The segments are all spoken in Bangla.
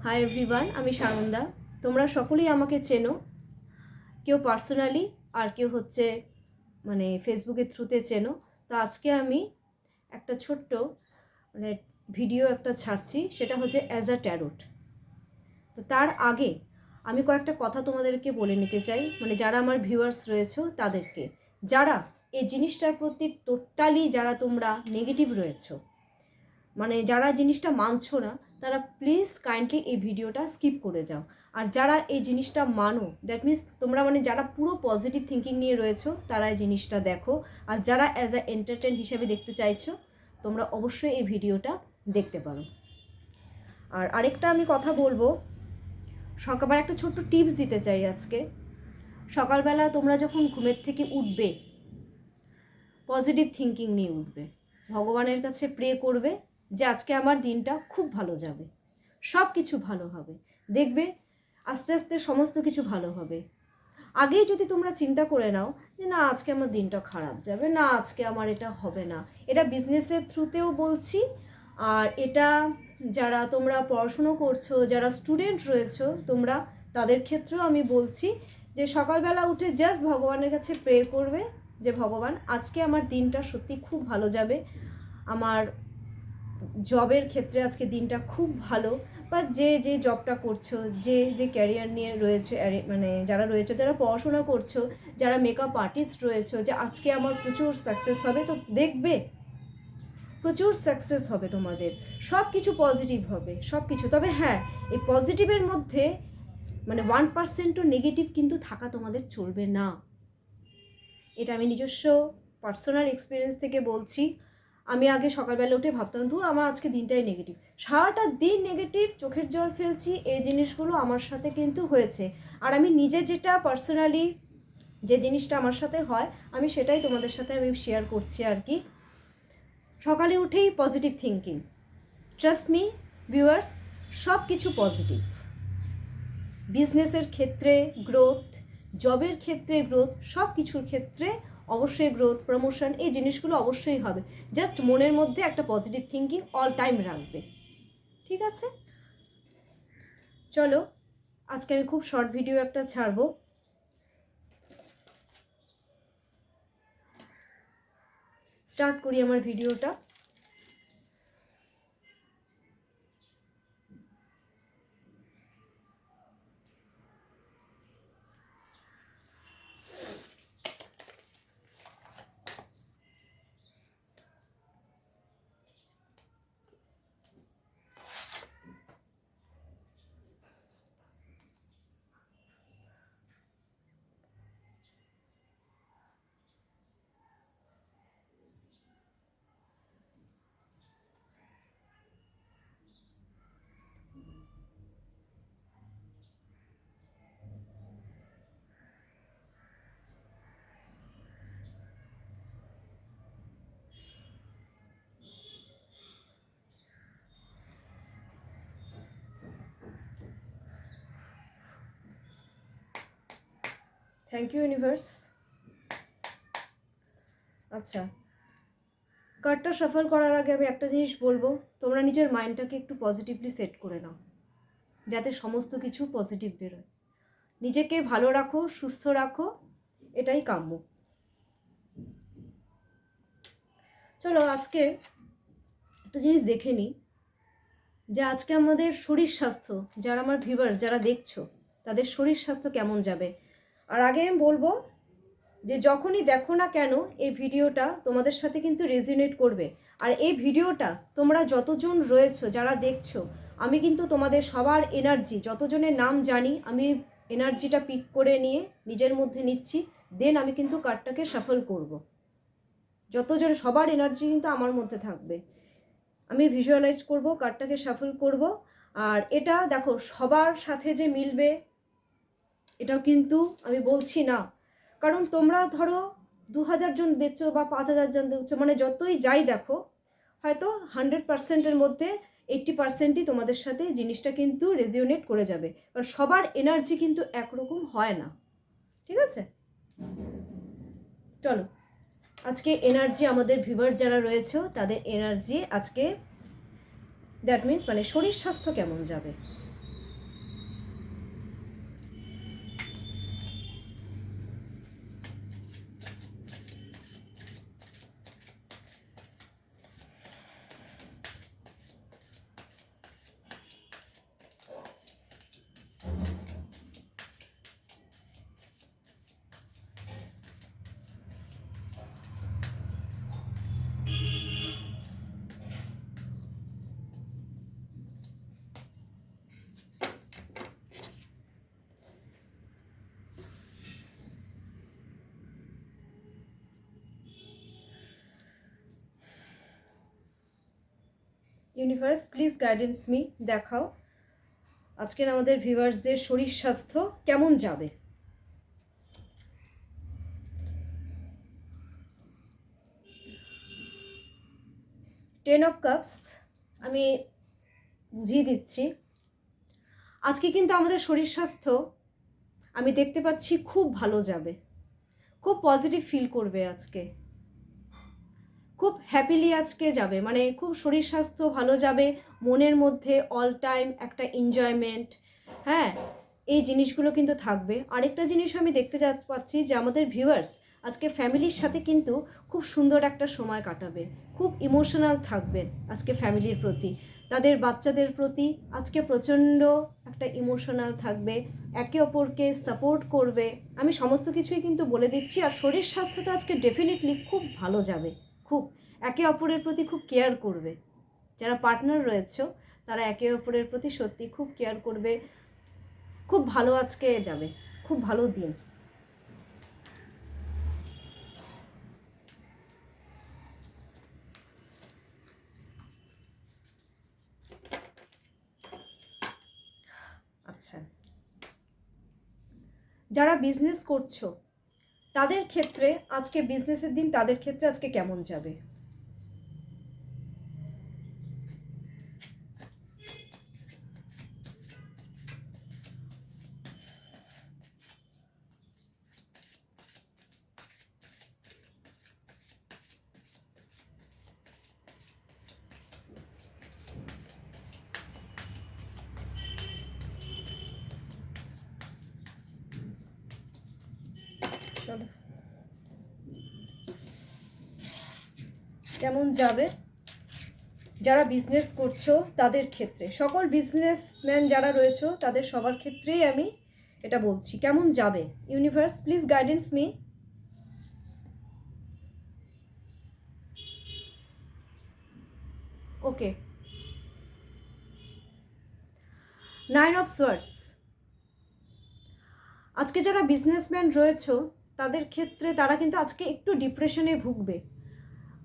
হাই এভরিওয়ান, আমি সানন্দা। তোমরা সকলেই আমাকে চেনো, কেউ পার্সোনালি আর কেউ হচ্ছে ফেসবুকের থ্রুতে চেনো। তো আজকে আমি একটা ছোট্ট ভিডিও একটা ছাড়ছি, সেটা হচ্ছে অ্যাজ আ ট্যারোট। তো তার আগে আমি কয়েকটা কথা তোমাদেরকে বলে নিতে চাই, যারা আমার ভিউয়ার্স রয়েছে তাদেরকে, যারা এই জিনিসটার প্রতি টোটালি যারা তোমরা নেগেটিভ রয়েছো, যারা জিনিসটা মানছো না, তারা প্লিজ কাইন্ডলি এই ভিডিওটা স্কিপ করে যাও। আর যারা এই জিনিসটা মানো, দ্যাট মিনস তোমরা যারা পুরো পজিটিভ থিঙ্কিং নিয়ে রয়েছো, তারা এই জিনিসটা দেখো। আর যারা অ্যাজ আ এন্টারটেন হিসেবে দেখতে চাইছো, তোমরা অবশ্যই এই ভিডিওটা দেখতে পারো। আর আরেকটা আমি কথা বলবো, সকালবেলা একটা ছোট্ট টিপস দিতে চাই আজকে। সকালবেলা তোমরা যখন ঘুমের থেকে উঠবে, পজিটিভ থিঙ্কিং নিয়ে উঠবে, ভগবানের কাছে প্রে করবে যে আজকে আমার দিনটা খুব ভালো যাবে, সব কিছু ভালো হবে, দেখবে আস্তে আস্তে সমস্ত কিছু ভালো হবে। আগেই যদি তোমরা চিন্তা করে নাও যে না আজকে আমার দিনটা খারাপ যাবে, না আজকে আমার এটা হবে না, এটা বিজনেসের থ্রুতেও বলছি। আর এটা যারা তোমরা পড়াশুনো করছো, যারা স্টুডেন্ট রয়েছো তোমরা, তাদের ক্ষেত্রেও আমি বলছি যে সকালবেলা উঠে জাস্ট ভগবানের কাছে প্রে করবে যে ভগবান আজকে আমার দিনটা সত্যি খুব ভালো যাবে, আমার জবের ক্ষেত্রে আজকে দিনটা খুব ভালো, বা যে যে জবটা করছো, যে যে ক্যারিয়ার নিয়ে রয়েছে, যারা রয়েছে, যারা পড়াশোনা করছো, যারা মেকআপ আর্টিস্ট রয়েছে, যে আজকে আমার প্রচুর সাকসেস হবে। তো দেখবে প্রচুর সাকসেস হবে তোমাদের, সব কিছু পজিটিভ হবে, সব কিছু। তবে হ্যাঁ, এই পজিটিভের মধ্যে 1%ও নেগেটিভ কিন্তু থাকা তোমাদের চলবে না। এটা আমি নিজস্ব পার্সোনাল এক্সপিরিয়েন্স থেকে বলছি। আমি আগে সকালবেলা উঠে ভাবতাম ধুর আমার আজকে দিনটাই নেগেটিভ, সারাটা দিন নেগেটিভ, চোখের জল ফেলছি, এই জিনিসগুলো আমার সাথে কিন্তু হয়েছে। আর আমি নিজে যেটা পার্সোনালি যে জিনিসটা আমার সাথে হয়, আমি সেটাই তোমাদের সাথে আমি শেয়ার করছি আর কি। সকালে উঠেই positive thinking, trust me viewers, সব কিছু পজিটিভ। বিজনেসের ক্ষেত্রে গ্রোথ, জবের ক্ষেত্রে গ্রোথ, সব কিছুর ক্ষেত্রে অবশ্যই গ্রোথ, প্রমোশন, এই জিনিসগুলো অবশ্যই হবে। জাস্ট মনের মধ্যে একটা পজিটিভ থিঙ্কিং অল টাইম রাখবে, ঠিক আছে? চলো আজকে আমি খুব শর্ট ভিডিও একটা ছাড়বো। স্টার্ট করি আমার ভিডিওটা। Thank you universe. আচ্ছা, কার্ডটা শাফল করার আগে আমি একটা জিনিস বলবো, তোমরা নিজের মাইন্ডটাকে একটু পজিটিভলি সেট করে নাও, যাতে সমস্ত কিছু পজিটিভ বেরোয়। নিজেকে ভালো রাখো, সুস্থ রাখো, এটাই কাম্য। চলো আজকে একটা জিনিস দেখে নিই যে আজকে আমাদের শরীর স্বাস্থ্য, যারা আমার ভিউয়ার্স যারা দেখছো, তাদের শরীর স্বাস্থ্য কেমন যাবে। আর আগে আমি বলবো যে যখনই দেখো না কেন এই ভিডিওটা তোমাদের সাথে কিন্তু রেজোনেট করবে। আর এই ভিডিওটা তোমরা যতজন রয়েছো যারা দেখছো, আমি কিন্তু তোমাদের সবার এনার্জি, যতজনের নাম জানি, আমি এনার্জিটা পিক করে নিয়ে নিজের মধ্যে নিচ্ছি, দেন আমি কিন্তু কার্ডটাকে শাফল করব। যতজন সবার এনার্জি কিন্তু আমার মধ্যে থাকবে, আমি ভিজুয়ালাইজ করব, কার্ডটাকে শাফল করব। আর এটা দেখো সবার সাথে যে মিলবে এটাও কিন্তু আমি বলছি না, কারণ তোমরা ধরো 2000 জন দেখছো বা 5000 জন দেখছো, যতই যাই দেখো, হয়তো 100%-এর মধ্যে 80%ই তোমাদের সাথে জিনিসটা কিন্তু রেজিওনেট করে যাবে, কারণ সবার এনার্জি কিন্তু একরকম হয় না, ঠিক আছে? চলো আজকে এনার্জি, আমাদের ভিউয়ার্স যারা রয়েছে তাদের এনার্জি আজকে, দ্যাট মিনস শরীর স্বাস্থ্য কেমন যাবে। ইউনিভার্স প্লিজ গাইডেন্স মি, দেখাও আজকের আমাদের ভিউয়ার্সদের শরীর স্বাস্থ্য কেমন যাবে। টেন অফ কাপস, আমি বুঝিয়ে দিচ্ছি। আজকে কিন্তু আমাদের শরীর স্বাস্থ্য আমি দেখতে পাচ্ছি খুব ভালো যাবে, খুব পজিটিভ ফিল করবে আজকে, খুব হ্যাপিলি আজকে যাবে, মানে খুব শরীর স্বাস্থ্য ভালো যাবে, মনের মধ্যে অল টাইম একটা এনজয়মেন্ট, হ্যাঁ এই জিনিসগুলো কিন্তু থাকবে। আরেকটা জিনিস আমি দেখতে পাচ্ছি যে আমাদের ভিউয়ার্স আজকে ফ্যামিলির সাথে কিন্তু খুব সুন্দর একটা সময় কাটাবে, খুব ইমোশনাল থাকবেন আজকে ফ্যামিলির প্রতি, তাদের বাচ্চাদের প্রতি আজকে প্রচণ্ড একটা ইমোশনাল থাকবে, একে অপরকে সাপোর্ট করবে। আমি সমস্ত কিছুই কিন্তু বলে দিচ্ছি। আর শরীর স্বাস্থ্যটা আজকে ডেফিনেটলি খুব ভালো যাবে, খুব একে অপরের প্রতি খুব কেয়ার করবে। যারা পার্টনার রয়েছে তারা একে অপরের প্রতি সত্যি খুব কেয়ার করবে, খুব ভালো আজকে যাবে, খুব ভালো দিন। আচ্ছা, যারা বিজনেস করছো তাদের ক্ষেত্রে আজকে বিজনেসের দিন তাদের ক্ষেত্রে আজকে কেমন যাবে। চলো কেমন যাবে যারা বিজনেস করছো তাদের ক্ষেত্রে, সকল বিজনেসম্যান যারা রয়েছে তাদের সবার ক্ষেত্রেই আমি এটা বলছি, কেমন যাবে। Universe please guidance me. Okay, 9 of swords, আজকে যারা বিজনেসম্যান রয়েছে তাদের ক্ষেত্রে তারা কিন্তু আজকে একটু ডিপ্রেশনে ভুগবে,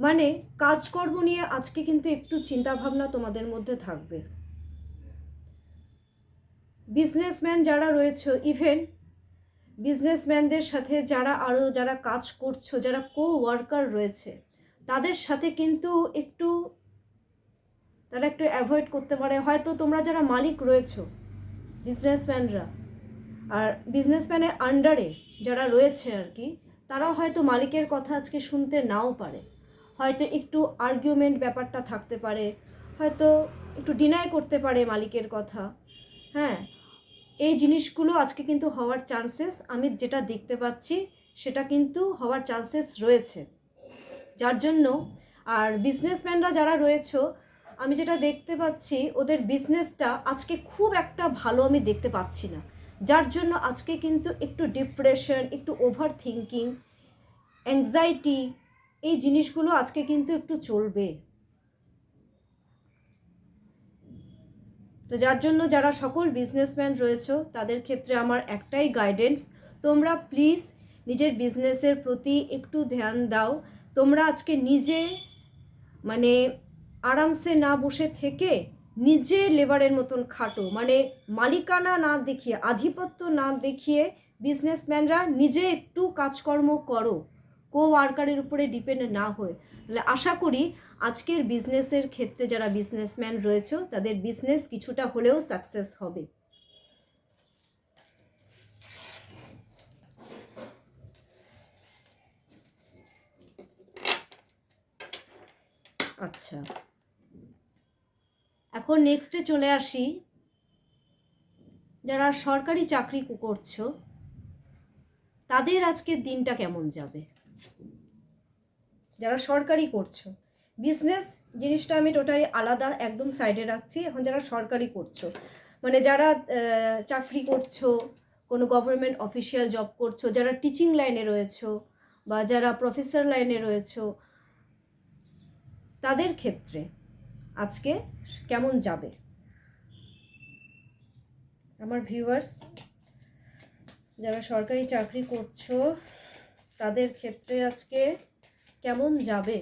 মানে কাজকর্ম নিয়ে আজকে কিন্তু একটু চিন্তাভাবনা তোমাদের মধ্যে থাকবে। বিজনেসম্যান যারা রয়েছে, ইভেন বিজনেসম্যানদের সাথে যারা কাজ করছো, যারা ওয়ার্কার রয়েছে তাদের সাথে কিন্তু তারা একটু অ্যাভয়েড করতে পারে। হয়তো তোমরা যারা মালিক রয়েছো বিজনেসম্যানরা, আর বিজনেসম্যানের আন্ডারে যারা রয়েছে আর কি, তারাও হয়তো মালিকের কথা আজকে শুনতে নাও পারে, হয়তো একটু আর্গুমেন্ট ব্যাপারটা থাকতে পারে, হয়তো একটু ডিনাই করতে পারে মালিকের কথা। হ্যাঁ, এই জিনিসগুলো আজকে কিন্তু হওয়ার চান্সেস, আমি যেটা দেখতে পাচ্ছি সেটা কিন্তু হওয়ার চান্সেস রয়েছে। যার জন্য আর বিজনেসম্যানরা যারা রয়েছে আমি যেটা দেখতে পাচ্ছি ওদের বিজনেসটা আজকে খুব একটা ভালো আমি দেখতে পাচ্ছি না, যার জন্য আজকে কিন্তু একটু ডিপ্রেশন, একটু ওভার থিঙ্কিং, অ্যাংজাইটি, এই জিনিসগুলো আজকে কিন্তু একটু চলবে। তো যার জন্য যারা সকল বিজনেসম্যান রয়েছে তাদের ক্ষেত্রে আমার একটাই গাইডেন্স, তোমরা প্লিজ নিজের বিজনেসের প্রতি একটু ধ্যান দাও। তোমরা আজকে নিজে মানে আরামসে না বসে থেকে নিজে লেবারের মতন খাটো, মানে মালিকানা না দেখিয়ে, আধিপত্য না দেখিয়ে বিজনেসম্যানরা নিজে একটু কাজকর্ম করো, ওয়ার্কারের উপরে ডিপেন্ড না হয়ে। তাহলে আশা করি আজকের বিজনেসের ক্ষেত্রে যারা বিজনেসম্যান রয়েছে তাদের বিজনেস কিছুটা হলেও সাকসেস হবে। আচ্ছা, এখন নেক্সটে চলে আসি, যারা সরকারি চাকরি করছো তাদের আজকের দিনটা কেমন যাবে। যারা সরকারি করছো, বিজনেস জিনিসটা আমি টোটালি আলাদা একদম সাইডে রাখছি। এখন যারা সরকারি করছো, মানে যারা চাকরি করছো, কোনো গভর্নমেন্ট অফিসিয়াল জব করছো, যারা টিচিং লাইনে রয়েছো বা যারা প্রফেসর লাইনে রয়েছো, তাদের ক্ষেত্রে আজকে কেমন যাবে আমার ভিউয়ার্স। যারা সরকারি চাকরি করছো তাদের ক্ষেত্রে আজকে কেমন যাবে।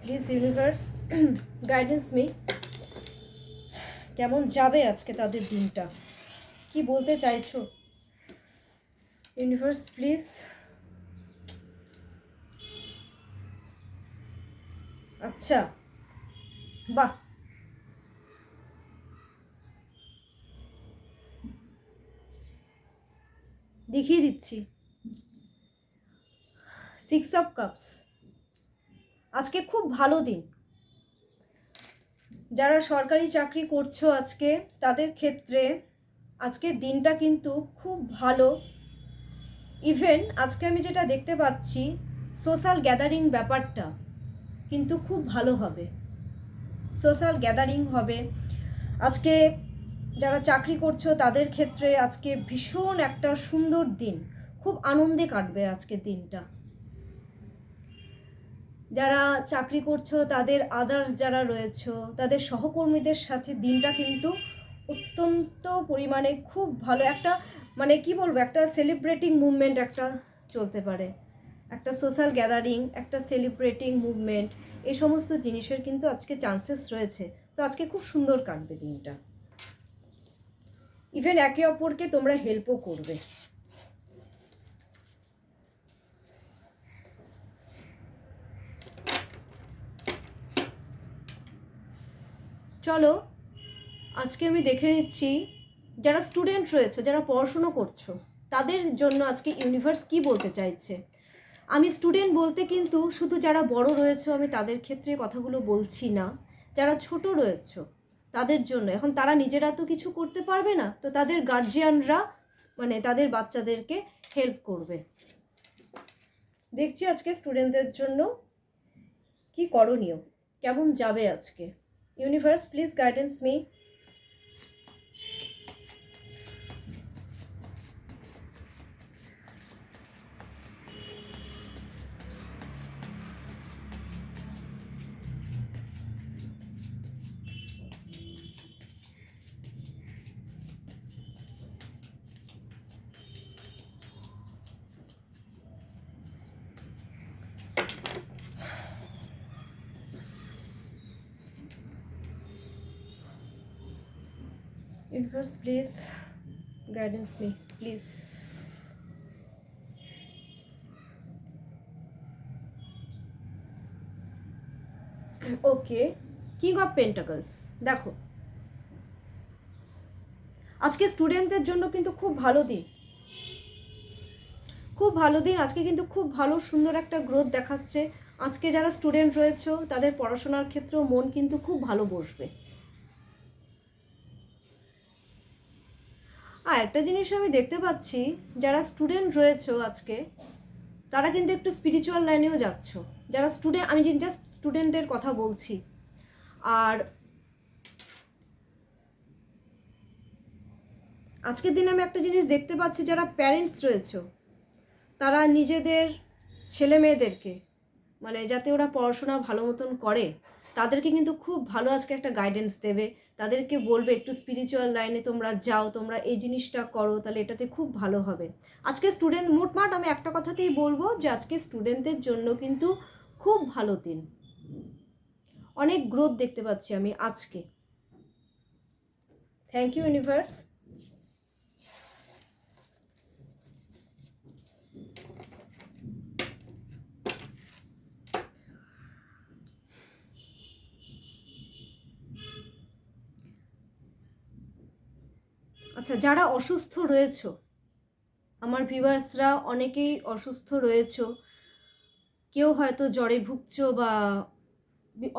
প্লিজ ইউনিভার্স গাইডেন্স মি, কেমন যাবে আজকে তাদের দিনটা, কি বলতে চাইছো ইউনিভার্স প্লিজ। আচ্ছা, বাহ, দেখিয়ে দিচ্ছি। 6 অফ কাপস, আজকে খুব ভালো দিন। যারা সরকারি চাকরি করছো আজকে, তাদের ক্ষেত্রে আজকের দিনটা কিন্তু খুব ভালো। ইভেন আজকে আমি যেটা দেখতে পাচ্ছি, সোশ্যাল গ্যাদারিং ব্যাপারটা কিন্তু খুব ভালো হবে। সোশ্যাল গ্যাদারিং হবে আজকে। যারা চাকরি করছো তাদের ক্ষেত্রে আজকে ভীষণ একটা সুন্দর দিন, খুব আনন্দে কাটবে আজকের দিনটা। যারা চাকরি করছো তাদের আদার্স যারা রয়েছে তাদের সহকর্মীদের সাথে দিনটা কিন্তু অত্যন্ত পরিমাণে খুব ভালো একটা, মানে কি বলবো, একটা সেলিব্রেটিং মুভমেন্ট একটা চলতে পারে, একটা সোশ্যাল গ্যাদারিং, একটা সেলিব্রেটিং মুভমেন্ট, এই সমস্ত জিনিসের কিন্তু আজকে চান্সেস রয়েছে। তো আজকে খুব সুন্দর কাটবে দিনটা। ইভেন একে অপরকে তোমরা হেল্পও করবে। চলো আজকে আমি দেখে নিচ্ছি যারা স্টুডেন্ট রয়েছে, যারা পড়াশুনো করছো, তাদের জন্য আজকে ইউনিভার্স কি বলতে চাইছে। আমি স্টুডেন্ট বলতে কিন্তু শুধু যারা বড় রয়েছে আমি তাদের ক্ষেত্রে কথাগুলো বলছি না, যারা ছোট রয়েছে তাদের জন্য। এখন তারা নিজেরা তো কিছু করতে পারবে না, তো তাদের গার্জিয়ানরা মানে তাদের বাচ্চাদেরকে হেল্প করবে। দেখছি আজকে স্টুডেন্টদের জন্য কি করণীয়, কেমন যাবে আজকে। Universe please guidance me. Universe, please guidance me, please. Okay, king of pentacles, দেখো আজকে স্টুডেন্টদের জন্য কিন্তু খুব ভালো দিন, খুব ভালো দিন। আজকে কিন্তু খুব ভালো সুন্দর একটা গ্রোথ দেখাচ্ছে। আজকে যারা স্টুডেন্ট রয়েছে তাদের পড়াশোনার ক্ষেত্রেও মন কিন্তু খুব ভালো বসবে। আর একটা জিনিস আমি দেখতে পাচ্ছি, যারা স্টুডেন্ট রয়েছে আজকে তারা কিন্তু একটু স্পিরিচুয়াল লাইনেও যাচ্ছ। যারা স্টুডেন্ট, আমি জাস্ট স্টুডেন্টদের কথা বলছি। আর আজকের দিনে আমি একটা জিনিস দেখতে পাচ্ছি, যারা প্যারেন্টস রয়েছে তারা নিজেদের ছেলে মেয়েদেরকে, মানে যাতে ওরা পড়াশোনা ভালো মতন করে, তাদেরকে কিন্তু খুব ভালো আজকে একটা গাইডেন্স দেবে। তাদেরকে বলবে একটু স্পিরিচুয়াল লাইনে তোমরা যাও, তোমরা এই জিনিসটা করো, তাহলে এটাতে খুব ভালো হবে। আজকে স্টুডেন্ট, মোটমাট আমি একটা কথাতেই বলবো যে আজকে স্টুডেন্টদের জন্য কিন্তু খুব ভালো দিন, অনেক গ্রোথ দেখতে পাচ্ছি আমি আজকে। Thank you universe. আচ্ছা, যারা অসুস্থ রয়েছে, আমার ভিউয়ার্সরা অনেকেই অসুস্থ রয়েছে, কেউ হয়তো জ্বরে ভুগছো, বা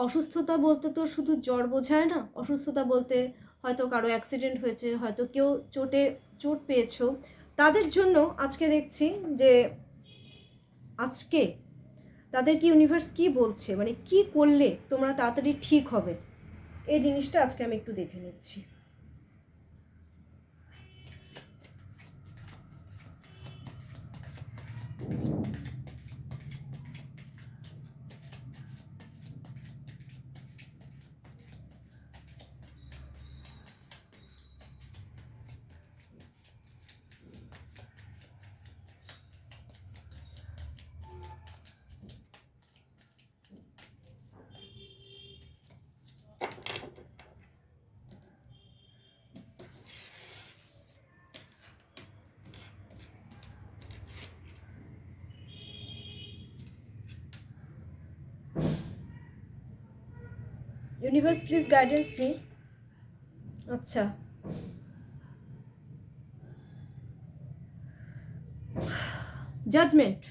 অসুস্থতা বলতে তো শুধু জ্বর বোঝায় না, অসুস্থতা বলতে হয়তো কারো অ্যাক্সিডেন্ট হয়েছে, হয়তো কেউ চোট পেয়েছো, তাদের জন্য আজকে দেখছি যে আজকে তাদেরকে ইউনিভার্স কি বলছে, মানে কি করলে তোমরা তাড়াতাড়ি ঠিক হবে, এই জিনিসটা আজকে আমি একটু দেখে নিচ্ছি। Universe please guidance me. আচ্ছা, জাজমেন্ট।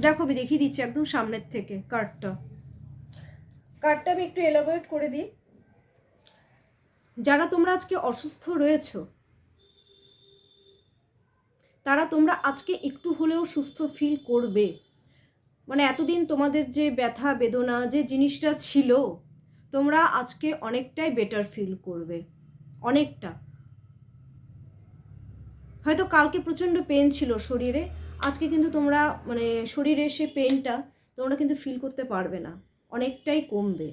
দেখো আমি দেখিয়ে দিচ্ছি একদম সামনের থেকে কার্ডটা আমি একটু এলাবোরেট করে দিই। যারা তোমরা আজকে অসুস্থ রয়েছো, তারা তোমরা আজকে একটু হলেও সুস্থ ফিল করবে। মানে এতদিন তোমাদের যে ব্যথা বেদনা যে জিনিসটা ছিল, তোমরা আজকে অনেকটাই বেটার ফিল করবে, অনেকটা। হয়তো কালকে প্রচণ্ড পেন ছিল শরীরে, আজকে কিন্তু তোমরা মানে শরীরে সে পেনটা তোমরা কিন্তু ফিল করতে পারবে না, অনেকটাই কমবে।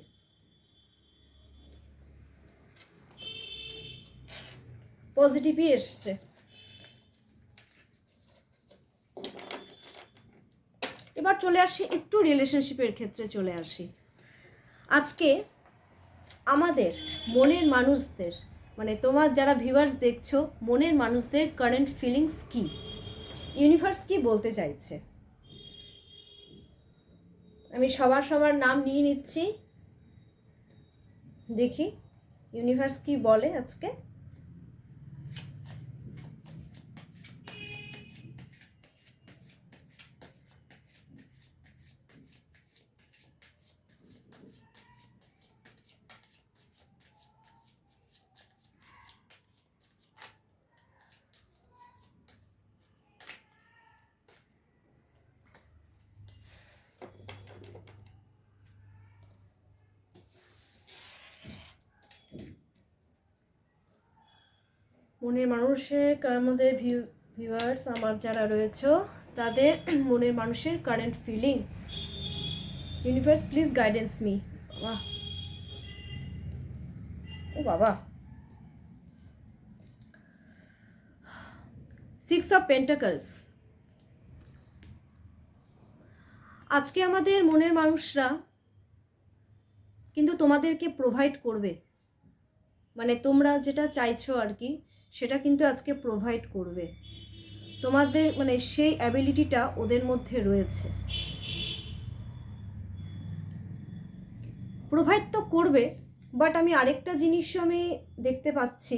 পজিটিভই এসছে। এবার চলে আসি একটু রিলেশনশিপের ক্ষেত্রে চলে আসি। আজকে আমাদের মনের মানুষদের, মানে তোমার যারা ভিউয়ার্স দেখছো, মনের মানুষদের কারেন্ট ফিলিংস কি, ইউনিভার্স কি বলতে চাইছে। আমি সবার নাম নিয়ে নিচ্ছি, দেখি ইউনিভার্স কি বলে আজকে। মনের মানুষের আমাদের ভিউয়ার্স আমার যারা রয়েছে, তাদের মনের মানুষের current feelings. Universe please guidance me. বাহ, ও বাবা, 6 অফ পেন্টাকলস। আজকে আমাদের মনের মানুষরা কিন্তু তোমাদেরকে প্রোভাইড করবে, মানে তোমরা যেটা চাইছো আর কি, সেটা কিন্তু আজকে প্রোভাইড করবে। তোমাদের মানে সেই অ্যাবিলিটিটা ওদের মধ্যে রয়েছে। প্রোভাইড তো করবে, বাট আমি আরেকটা জিনিসও আমি দেখতে পাচ্ছি।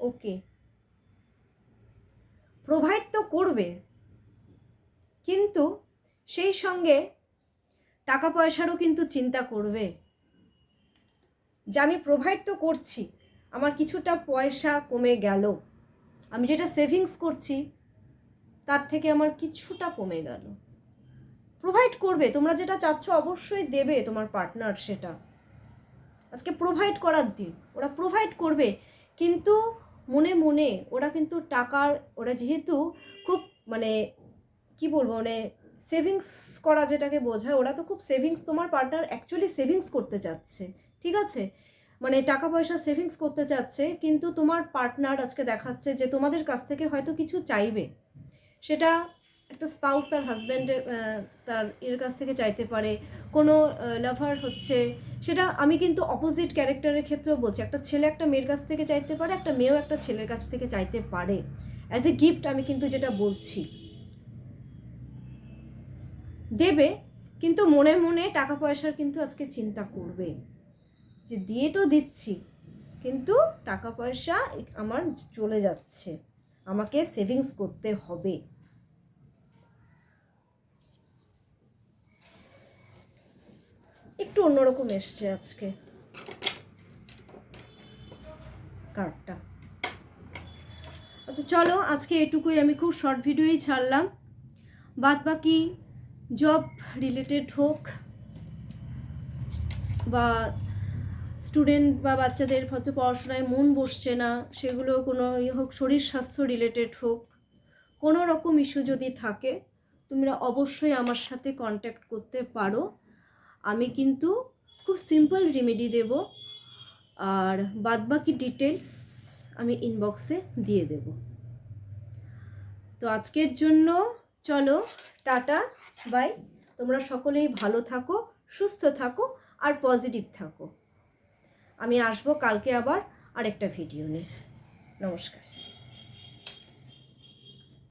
ওকে, প্রোভাইড তো করবে, কিন্তু সেই সঙ্গে টাকা পয়সারও কিন্তু চিন্তা করবে, যে আমি প্রোভাইড তো করছি, আমার কিছুটা পয়সা কমে গেল, আমি যেটা সেভিংস করছি তার থেকে আমার কিছুটা কমে গেল। প্রোভাইড করবে, তোমরা যেটা চাচ্ছ অবশ্যই দেবে তোমার পার্টনার, সেটা আজকে প্রোভাইড করার দিন। ওরা প্রোভাইড করবে, কিন্তু মনে মনে ওরা কিন্তু টাকার, ওরা যেহেতু খুব মানে কি বলবো, মানে সেভিংস করা যেটাকে বোঝায়, ওরা তো খুব সেভিংস, তোমার পার্টনার অ্যাকচুয়ালি সেভিংস করতে চাচ্ছে, ঠিক আছে, মানে টাকা পয়সা সেভিংস করতে চাচ্ছে, কিন্তু তোমার পার্টনার আজকে দেখাচ্ছে যে তোমাদের কাছ থেকে হয়তো কিছু চাইবে। সেটা একটা স্পাউস তার হাজব্যান্ডের তার এর কাছ থেকে চাইতে পারে, কোনো লাভার হচ্ছে, সেটা আমি কিন্তু অপোজিট ক্যারেক্টারের ক্ষেত্রেও বলছি, একটা ছেলে একটা মেয়ের কাছ থেকে চাইতে পারে, একটা মেয়েও একটা ছেলের কাছ থেকে চাইতে পারে, অ্যাজ এ গিফট আমি কিন্তু যেটা বলছি। দেবে, কিন্তু মনে মনে টাকা পয়সার কিন্তু আজকে চিন্তা করবে, যে দিয়ে তো দিচ্ছি কিন্তু টাকা পয়সা আমার চলে যাচ্ছে, আমাকে সেভিংস করতে হবে। একটু অন্যরকম এসছে আজকে কার্ডটা। আচ্ছা চলো, আজকে এটুকুই, আমি খুব শর্ট ভিডিওই ছাড়লাম। বাদ বাকি জব রিলেটেড হোক, বা স্টুডেন্ট বা বাচ্চাদের হয়তো পড়াশোনায় মন বসছে না, সেগুলো কোনো হোক, শরীর স্বাস্থ্য রিলেটেড হোক, কোনো রকম ইস্যু যদি থাকে, তোমরা অবশ্যই আমার সাথে কন্ট্যাক্ট করতে পারো। আমি কিন্তু খুব সিম্পল রেমেডি দেব, আর বাদবাকি ডিটেলস আমি ইনবক্সে দিয়ে দেব। তো আজকের জন্য চলো, টাটা, বাই। তোমরা সকলেই ভালো থাকো, সুস্থ থাকো আর পজিটিভ থাকো। আমি আসবো কালকে আবার আরেকটা ভিডিও নিয়ে। নমস্কার।